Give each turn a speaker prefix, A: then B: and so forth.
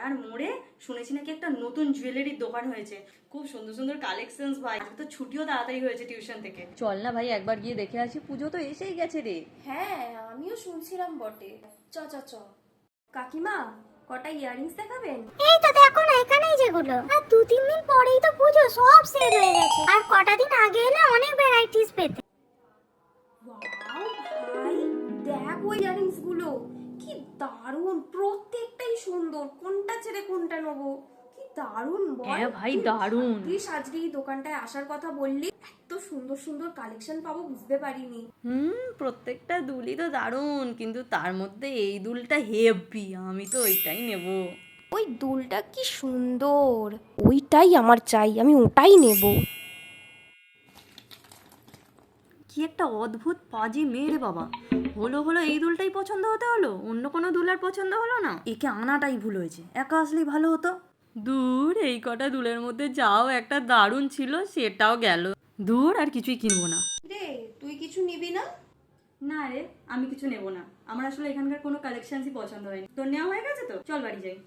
A: আর মোড়ে শুনেছি নাকি একটা নতুন জুয়েলারির দোকান হয়েছে, খুব সুন্দর সুন্দর কালেকশনস ভাই। তো ছুটিও তাড়াতাড়ি হয়েছে টিউশন থেকে, চল না ভাই একবার গিয়ে দেখে আসি, পুজো তো এসেই গেছে রে।
B: হ্যাঁ আমিও শুনছিলাম বটে। চ চ চ। কাকিমা কটা ইয়াররিংস দেখাবেন?
C: এই তো দেখো না, এখানেই যেগুলো। আর 2-3 দিন পরেই তো পুজো, সব সেল হয়ে গেছে। আর কটা দিন আগে এলে অনেক ভ্যারাইটিস পেতে।
B: ওয়াও ভাই, দেখ ওই ইয়াররিংস গুলো কি দারুণ, প্রত্যেকটাই সুন্দর। কোনটা ছেড়ে কোনটা নেবো, কি দারুণ বল।
A: হ্যাঁ ভাই দারুণ।
B: তুই সাজরি দোকানটায় আসার কথা বললি, এত সুন্দর সুন্দর কালেকশন পাবো বুঝতে পারিনি।
A: প্রত্যেকটা দুলই তো দারুণ, কিন্তু তার মধ্যে এই দুলটা হেভি, আমি তো ওইটাই নেব।
B: ওই দুলটা কি সুন্দর, ওইটাই আমার চাই, আমি ওটাই নেব।
A: কি একটা অদ্ভুত পাজি মেয়ে রে বাবা। হলো হলো এই দুলটাই পছন্দ হতে হলো, অন্য কোনো দুল আর পছন্দ হলো না। একে আনাটাই ভুল হয়েছে, একা আসলেই ভালো হতো। দূর, এই কটা দুলের মধ্যে যাও একটা দারুণ ছিল, সেটাও গেল। দূর, আর কিছুই কিনবো না।
B: রে তুই কিছু নিবি না?
A: না রে, আমি কিছু নেব না। আমার আসলে এখানকার কোনো কালেকশনসই পছন্দ হয়নি। তোর নেওয়া হয়ে গেছে তো, চল বাড়ি যাই।